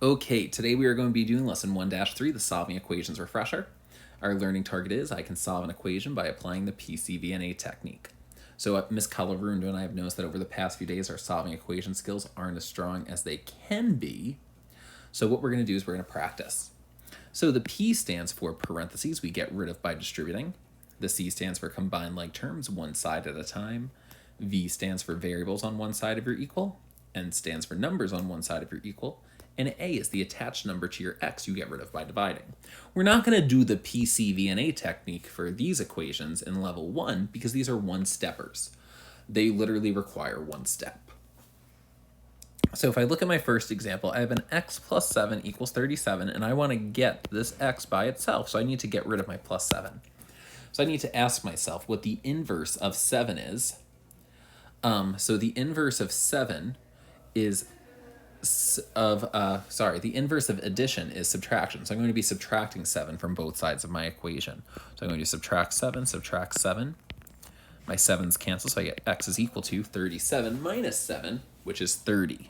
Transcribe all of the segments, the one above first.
Okay, today we are going to be doing lesson 1-3, the solving equations refresher. Our learning target is I can solve an equation by applying the PCVNA technique. So Miss Colorundo and I have noticed that over the past few days our solving equation skills aren't as strong as they can be. So what we're going to do is we're going to practice. So the P stands for parentheses, we get rid of by distributing. The C stands for combine like terms, one side at a time. V stands for variables on one side of your equal. N stands for numbers on one side of your equal. And A is the attached number to your x you get rid of by dividing. We're not going to do the PCVNA technique for these equations in level 1 because these are one-steppers. They literally require one step. So if I look at my first example, I have an x plus 7 equals 37, and I want to get this x by itself, so I need to get rid of my plus 7. So I need to ask myself what the inverse of 7 is. So the inverse of 7 is the inverse of addition is subtraction. So I'm going to be subtracting 7 from both sides of my equation. So I'm going to subtract 7. My 7's cancel, so I get x is equal to 37 minus 7, which is 30.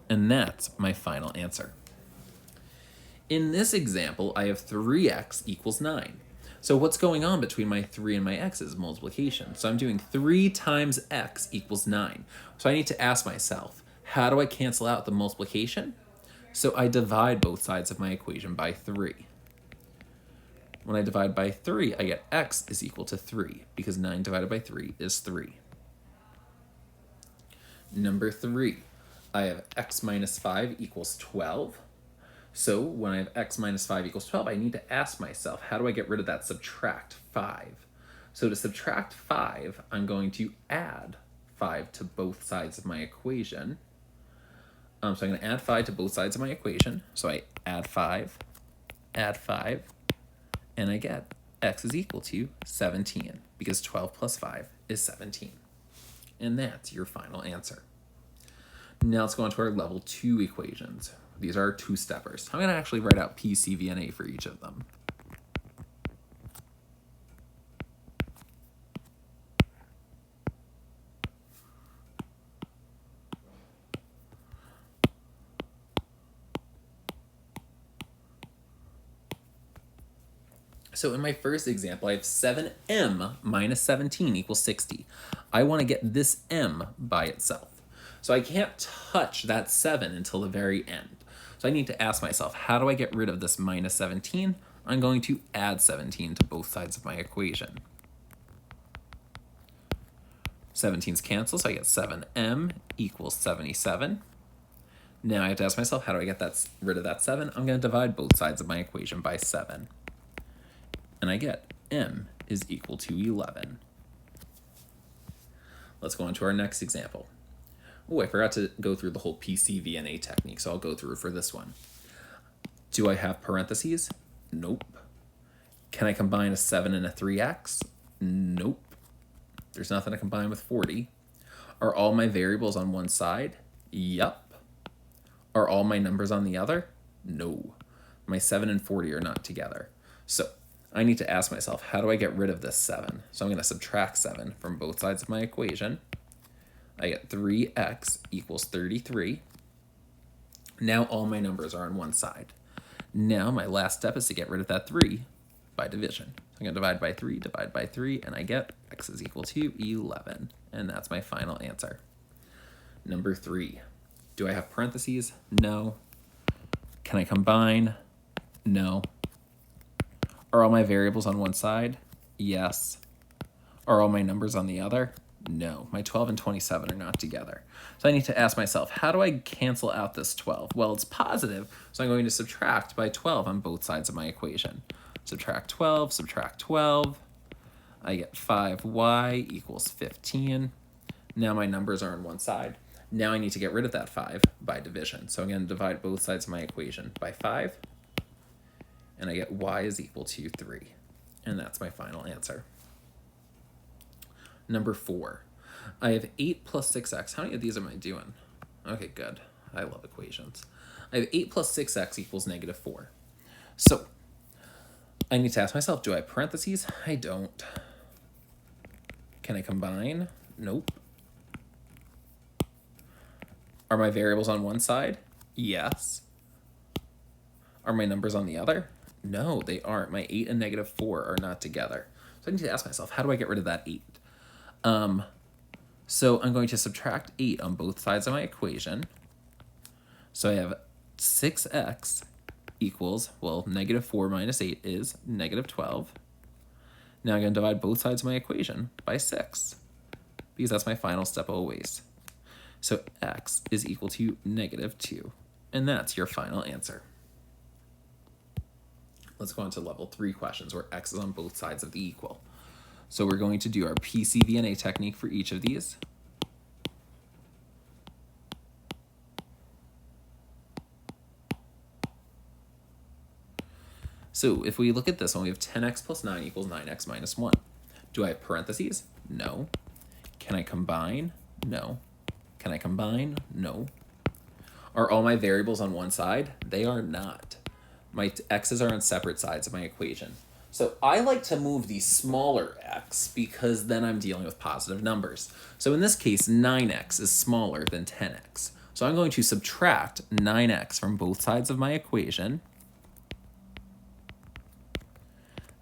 And that's my final answer. In this example, I have 3x equals 9. So what's going on between my 3 and my x is multiplication. So I'm doing 3 times x equals 9. So I need to ask myself, how do I cancel out the multiplication? So I divide both sides of my equation by 3. When I divide by 3, I get x is equal to 3, because 9 divided by 3 is 3. Number 3, I have x minus 5 equals 12. So when I have x minus 5 equals 12, I need to ask myself, how do I get rid of that subtract 5? So to subtract 5, I'm going to add 5 to both sides of my equation. So I'm going to add 5 to both sides of my equation. So I add 5, and I get x is equal to 17, because 12 plus 5 is 17. And that's your final answer. Now let's go on to our level 2 equations. These are our two-steppers. I'm going to actually write out PCVNA for each of them. So in my first example, I have 7m minus 17 equals 60. I want to get this m by itself. So I can't touch that 7 until the very end. So I need to ask myself, how do I get rid of this minus 17? I'm going to add 17 to both sides of my equation. 17's cancel, so I get 7m equals 77. Now I have to ask myself, how do I get rid of that 7? I'm going to divide both sides of my equation by 7. And I get m is equal to 11. Let's go on to our next example. Oh, I forgot to go through the whole PCVNA technique, so I'll go through for this one. Do I have parentheses? Nope. Can I combine a 7 and a 3x? Nope. There's nothing to combine with 40. Are all my variables on one side? Yup. Are all my numbers on the other? No. My 7 and 40 are not together. So I need to ask myself, how do I get rid of this 7? So I'm going to subtract 7 from both sides of my equation. I get 3x equals 33. Now all my numbers are on one side. Now my last step is to get rid of that 3 by division. I'm going to divide by 3, and I get x is equal to 11. And that's my final answer. Number 3. Do I have parentheses? No. Can I combine? No. Are all my variables on one side? Yes. Are all my numbers on the other? No. My 12 and 27 are not together. So I need to ask myself, how do I cancel out this 12? Well, it's positive, so I'm going to subtract by 12 on both sides of my equation. Subtract 12. I get 5y equals 15. Now my numbers are on one side. Now I need to get rid of that 5 by division. So I'm going to divide both sides of my equation by 5. And I get y is equal to 3. And that's my final answer. Number 4. I have 8 plus 6x. How many of these am I doing? Okay, good. I love equations. I have 8 plus 6x equals negative 4. So I need to ask myself, do I have parentheses? I don't. Can I combine? Nope. Are my variables on one side? Yes. Are my numbers on the other? No, they aren't. My 8 and negative 4 are not together. So I need to ask myself, how do I get rid of that 8? So I'm going to subtract 8 on both sides of my equation. So I have 6x equals, well, negative 4 minus 8 is negative 12. Now I'm going to divide both sides of my equation by 6, because that's my final step always. So x is equal to negative 2, and that's your final answer. Let's go on to level 3 questions where x is on both sides of the equal. So we're going to do our PCVNA technique for each of these. So if we look at this one, we have 10x plus 9 equals 9x minus 1. Do I have parentheses? No. Can I combine? No. Can I combine? No. Are all my variables on one side? They are not. My x's are on separate sides of my equation. So I like to move the smaller x because then I'm dealing with positive numbers. So in this case, 9x is smaller than 10x. So I'm going to subtract 9x from both sides of my equation.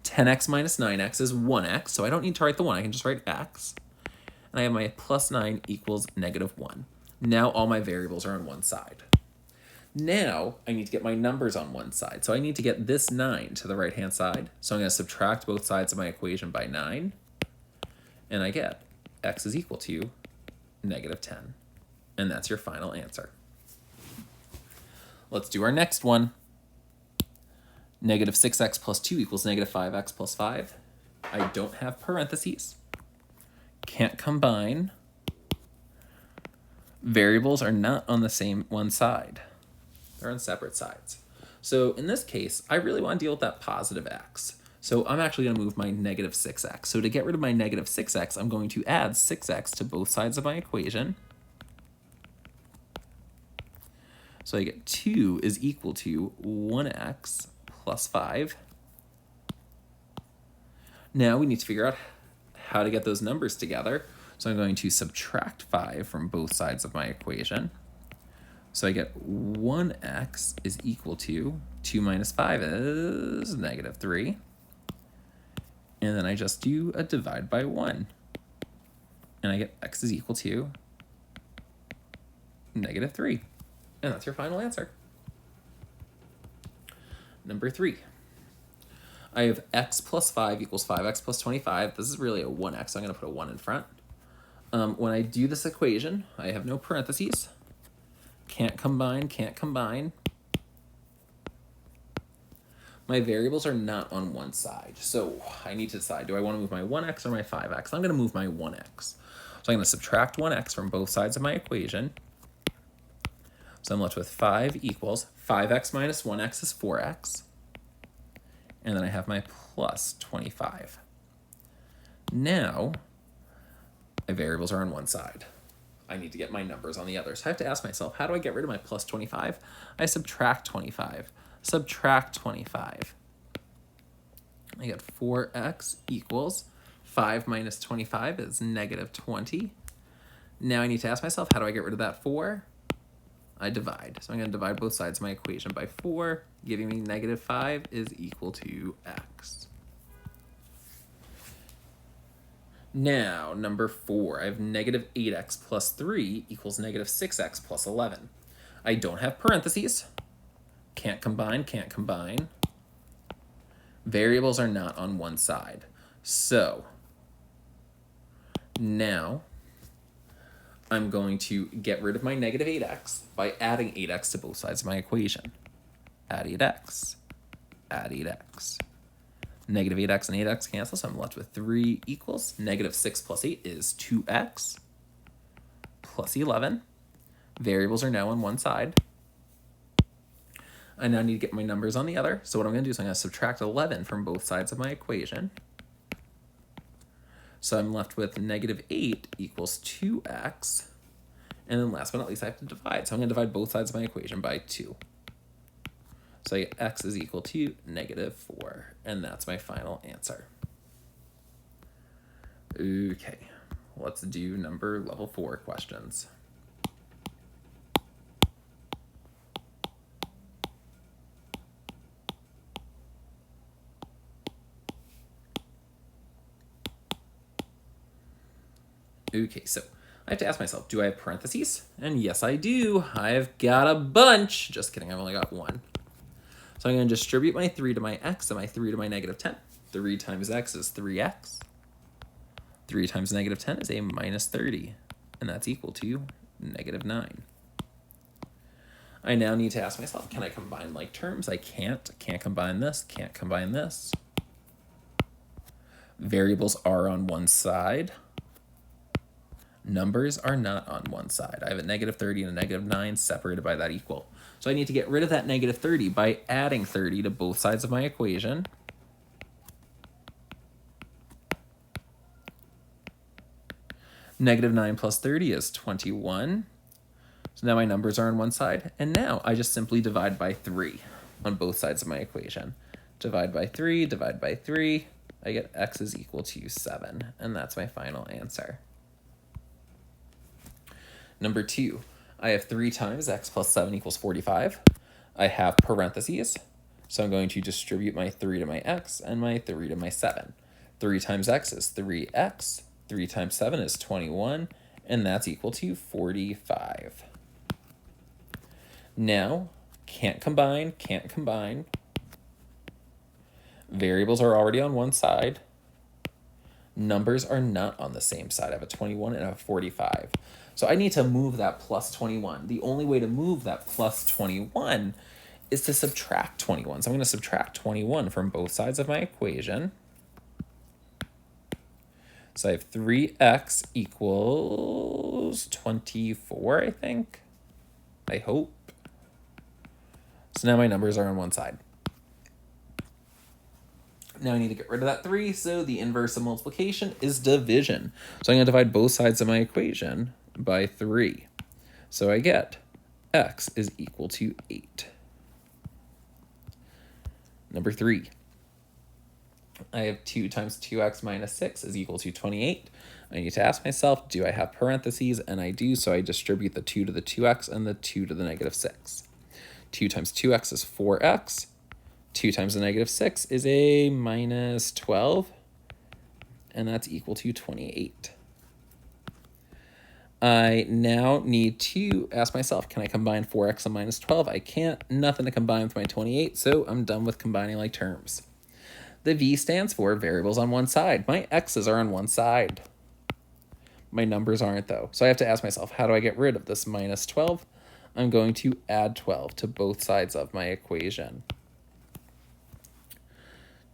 10x minus 9x is 1x, so I don't need to write the 1. I can just write x. And I have my plus 9 equals negative 1. Now all my variables are on one side. Now I need to get my numbers on one side. So I need to get this 9 to the right-hand side. So I'm going to subtract both sides of my equation by 9. And I get x is equal to negative 10. And that's your final answer. Let's do our next one. Negative 6x plus 2 equals negative 5x plus 5. I don't have parentheses. Can't combine. Variables are not on the same one side. They're on separate sides. So in this case, I really want to deal with that positive x. So I'm actually going to move my negative 6x. So to get rid of my negative 6x, I'm going to add 6x to both sides of my equation. So I get 2 is equal to 1x plus 5. Now we need to figure out how to get those numbers together. So I'm going to subtract 5 from both sides of my equation. So I get 1x is equal to 2 minus 5 is negative 3. And then I just do a divide by 1. And I get x is equal to negative 3. And that's your final answer. Number 3. I have x plus 5 equals 5x plus 25. This is really a 1x, so I'm going to put a 1 in front. When I do this equation, I have no parentheses. Can't combine, can't combine. My variables are not on one side, so I need to decide, do I want to move my 1x or my 5x? I'm going to move my 1x. So I'm going to subtract 1x from both sides of my equation. So I'm left with 5 equals 5x minus 1x is 4x. And then I have my plus 25. Now, my variables are on one side. I need to get my numbers on the other. So I have to ask myself, how do I get rid of my plus 25? I subtract 25. Subtract 25. I get 4x equals 5 minus 25 is negative 20. Now I need to ask myself, how do I get rid of that 4? I divide. So I'm going to divide both sides of my equation by 4, giving me negative 5 is equal to x. Now, number 4, I have negative 8x plus 3 equals negative 6x plus 11. I don't have parentheses. Can't combine, can't combine. Variables are not on one side. So, now I'm going to get rid of my negative 8x by adding 8x to both sides of my equation. Add 8x, add 8x. Negative 8x and 8x cancel, so I'm left with 3 equals negative 6 plus 8 is 2x plus 11. Variables are now on one side. I now need to get my numbers on the other. So what I'm going to do is I'm going to subtract 11 from both sides of my equation. So I'm left with negative 8 equals 2x. And then last but not least, I have to divide. So I'm going to divide both sides of my equation by 2. So I get x is equal to negative 4. And that's my final answer. Okay, let's do level 4 questions. Okay, so I have to ask myself, do I have parentheses? And yes, I do. I've got a bunch. Just kidding, I've only got one. So I'm going to distribute my 3 to my x and my 3 to my negative 10. 3 times x is 3x. 3 times negative 10 is a minus 30, and that's equal to negative 9. I now need to ask myself, can I combine like terms? I can't. Can't combine this. Can't combine this. Variables are on one side. Numbers are not on one side. I have a negative 30 and a negative 9 separated by that equal. So I need to get rid of that negative 30 by adding 30 to both sides of my equation. Negative 9 plus 30 is 21. So now my numbers are on one side. And now I just simply divide by 3 on both sides of my equation. Divide by 3, divide by 3. I get x is equal to 7. And that's my final answer. Number 2, I have 3 times x plus 7 equals 45. I have parentheses, so I'm going to distribute my 3 to my x and my 3 to my 7. 3 times x is 3x. 3 times 7 is 21, and that's equal to 45. Now, can't combine, can't combine. Variables are already on one side. Numbers are not on the same side. I have a 21 and a 45. So I need to move that plus 21. The only way to move that plus 21 is to subtract 21. So I'm going to subtract 21 from both sides of my equation. So I have 3x equals 24, I think. I hope. So now my numbers are on one side. Now I need to get rid of that 3, so the inverse of multiplication is division. So I'm going to divide both sides of my equation by 3. So I get x is equal to 8. Number 3. I have 2 times 2x minus 6 is equal to 28. I need to ask myself, do I have parentheses? And I do, so I distribute the 2 to the 2x and the 2 to the negative 6. 2 times 2x is 4x. 2 times the negative 6 is a minus 12, and that's equal to 28. I now need to ask myself, can I combine 4x and minus 12? I can't. Nothing to combine with my 28, so I'm done with combining like terms. The V stands for variables on one side. My x's are on one side. My numbers aren't, though. So I have to ask myself, how do I get rid of this minus 12? I'm going to add 12 to both sides of my equation.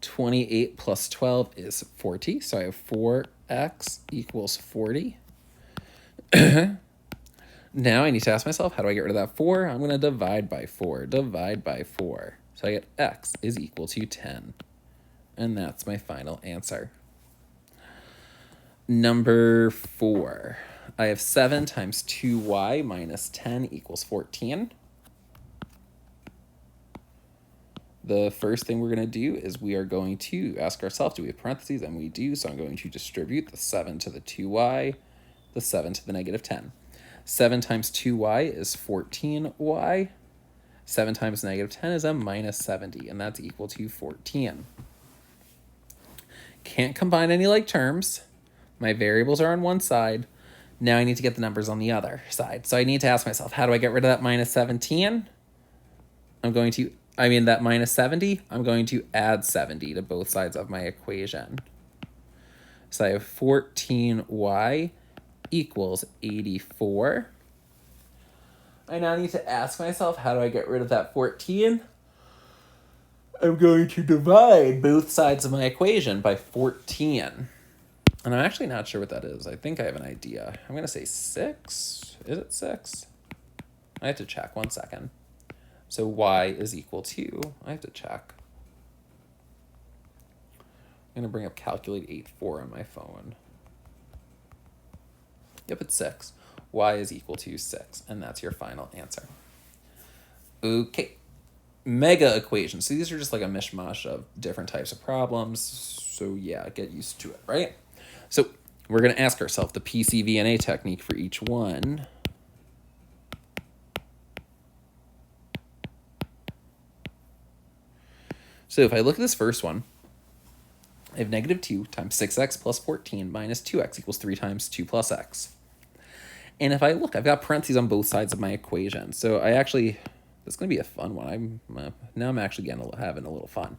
28 plus 12 is 40, so I have 4x equals 40. Now I need to ask myself, how do I get rid of that 4? I'm going to divide by 4. Divide by 4. So I get x is equal to 10. And that's my final answer. Number 4. I have 7 times 2y minus 10 equals 14. The first thing we're going to do is we are going to ask ourselves, do we have parentheses? And we do, so I'm going to distribute the 7 to the 2y, the 7 to the negative 10. 7 times 2y is 14y. 7 times negative 10 is a minus 70, and that's equal to 14. Can't combine any like terms. My variables are on one side. Now I need to get the numbers on the other side. So I need to ask myself, how do I get rid of that minus 17? That minus 70, I'm going to add 70 to both sides of my equation. So I have 14y equals 84. I now need to ask myself, how do I get rid of that 14? I'm going to divide both sides of my equation by 14. And I'm actually not sure what that is. I think I have an idea. I'm going to say 6. Is it 6? I have to check. 1 second. So y is equal to, I have to check. I'm going to bring up Calculate 8.4 on my phone. Yep, it's 6. Y is equal to 6, and that's your final answer. Okay, mega equations. So these are just like a mishmash of different types of problems. So yeah, get used to it, right? So we're going to ask ourselves the PCVNA technique for each one. So if I look at this first one, I have negative 2 times 6x plus 14 minus 2x equals 3 times 2 plus x. And if I look, I've got parentheses on both sides of my equation. So I actually, this is going to be a fun one. Now I'm actually having a little fun.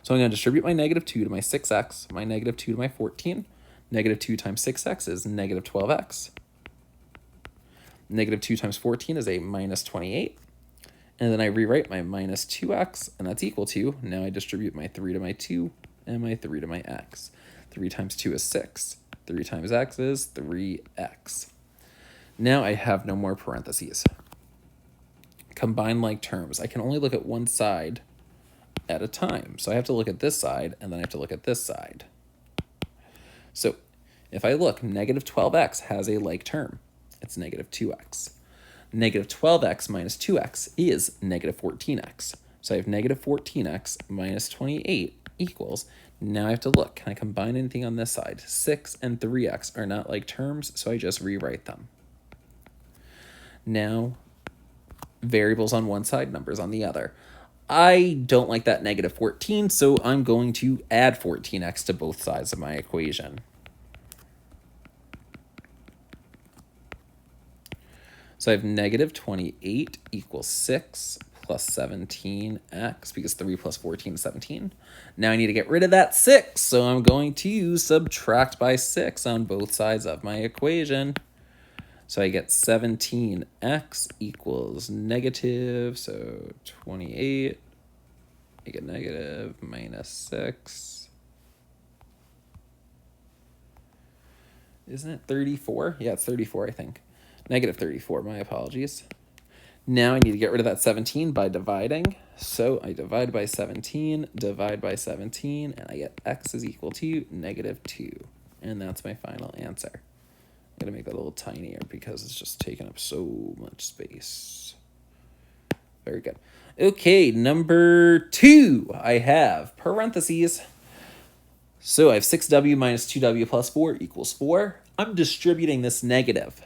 So I'm going to distribute my negative 2 to my 6x, my negative 2 to my 14. Negative 2 times 6x is negative 12x. Negative 2 times 14 is a minus 28. And then I rewrite my minus 2x, and that's equal to, now I distribute my 3 to my 2 and my 3 to my x. 3 times 2 is 6. 3 times x is 3x. Now I have no more parentheses. Combine like terms. I can only look at one side at a time. So I have to look at this side, and then I have to look at this side. So if I look, negative 12x has a like term. It's negative 2x. Negative 12x minus 2x is negative 14x. So I have negative 14x minus 28 equals, now I have to look, can I combine anything on this side? 6 and 3x are not like terms, so I just rewrite them. Now, variables on one side, numbers on the other. I don't like that negative 14, so I'm going to add 14x to both sides of my equation. So I have negative 28 equals 6 plus 17x, because 3 plus 14 is 17. Now I need to get rid of that 6, so I'm going to subtract by 6 on both sides of my equation. So I get 17x equals negative, so 28, I get negative minus 6. Isn't it 34? Yeah, it's 34, I think. Negative 34, my apologies. Now I need to get rid of that 17 by dividing. So I divide by 17, and I get x is equal to negative 2. And that's my final answer. I'm going to make that a little tinier because it's just taking up so much space. Very good. Okay, number 2, I have parentheses. So I have 6w minus 2w plus 4 equals 4. I'm distributing this negative.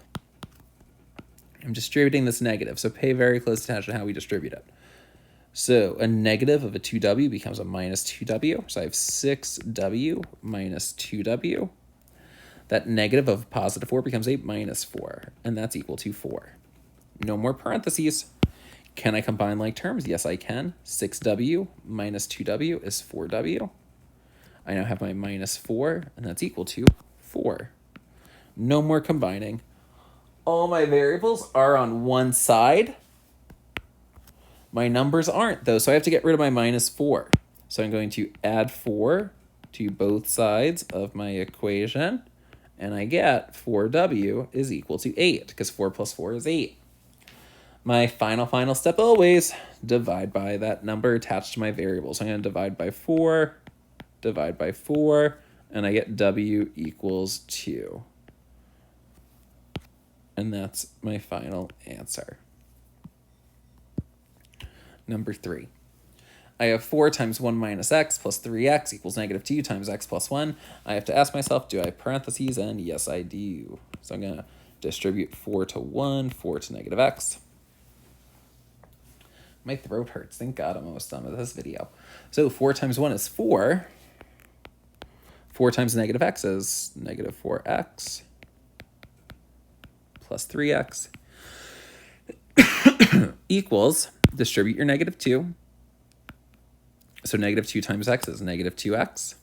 So pay very close attention to how we distribute it. So a negative of a 2w becomes a minus 2w. So I have 6w minus 2w. That negative of positive 4 becomes a minus 4, and that's equal to 4. No more parentheses. Can I combine like terms? Yes, I can. 6w minus 2w is 4w. I now have my minus 4, and that's equal to 4. No more combining. All my variables are on one side. My numbers aren't, though, so I have to get rid of my minus 4. So I'm going to add 4 to both sides of my equation, and I get 4w is equal to 8, because 4 plus 4 is 8. My final step always, divide by that number attached to my variable. So I'm going to divide by 4, and I get w equals 2. And that's my final answer. Number 3. I have 4 times 1 minus x plus 3x equals negative 2 times x plus 1. I have to ask myself, do I have parentheses? And yes, I do. So I'm going to distribute 4 to 1, 4 to negative x. My throat hurts. Thank God I'm almost done with this video. So 4 times 1 is 4. 4 times negative x is negative 4x plus 3x equals, distribute your negative 2. So negative 2 times x is negative 2x.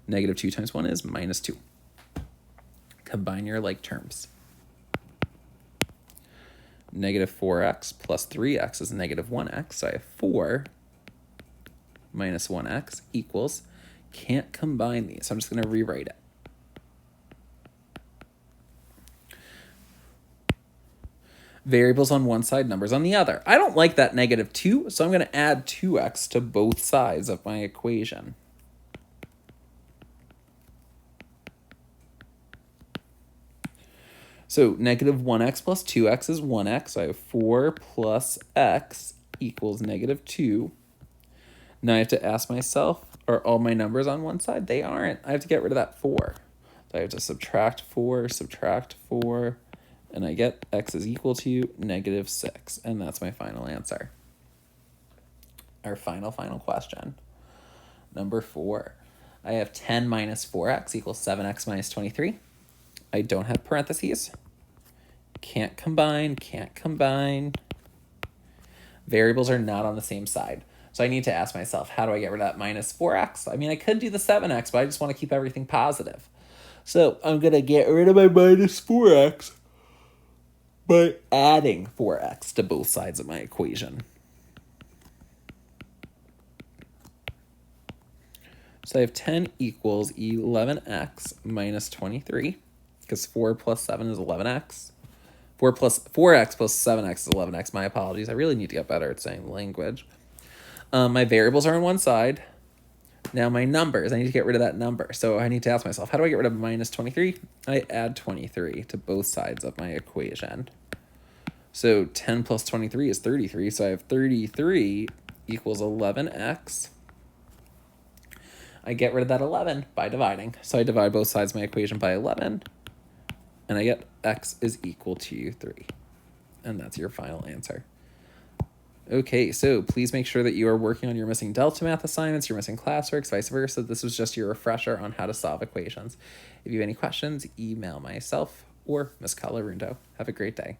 Negative 2 times 1 is minus 2. Combine your like terms. Negative 4x plus 3x is negative 1x. So I have 4 minus 1x equals, can't combine these. So I'm just going to rewrite it. Variables on one side, numbers on the other. I don't like that negative 2, so I'm going to add 2x to both sides of my equation. So negative 1x plus 2x is 1x. I have 4 plus x equals negative 2. Now I have to ask myself, are all my numbers on one side? They aren't. I have to get rid of that 4. So I have to subtract 4, and I get x is equal to negative 6. And that's my final answer. Our final question. Number 4. I have 10 minus 4x equals 7x minus 23. I don't have parentheses. Can't combine, can't combine. Variables are not on the same side. So I need to ask myself, how do I get rid of that minus 4x? I mean, I could do the 7x, but I just want to keep everything positive. So I'm going to get rid of my minus 4x by adding 4x to both sides of my equation. So I have 10 equals 11x minus 23, because 4 plus 7 is 11x. 4x plus 7x is 11x. My apologies. I really need to get better at saying language. My variables are on one side. Now my numbers, I need to get rid of that number. So I need to ask myself, how do I get rid of minus 23? I add 23 to both sides of my equation. So 10 plus 23 is 33. So I have 33 equals 11x. I get rid of that 11 by dividing. So I divide both sides of my equation by 11. And I get x is equal to 3. And that's your final answer. Okay, so please make sure that you are working on your missing Delta Math assignments, your missing classworks, vice versa. This was just your refresher on how to solve equations. If you have any questions, email myself or Ms. Colorundo. Have a great day.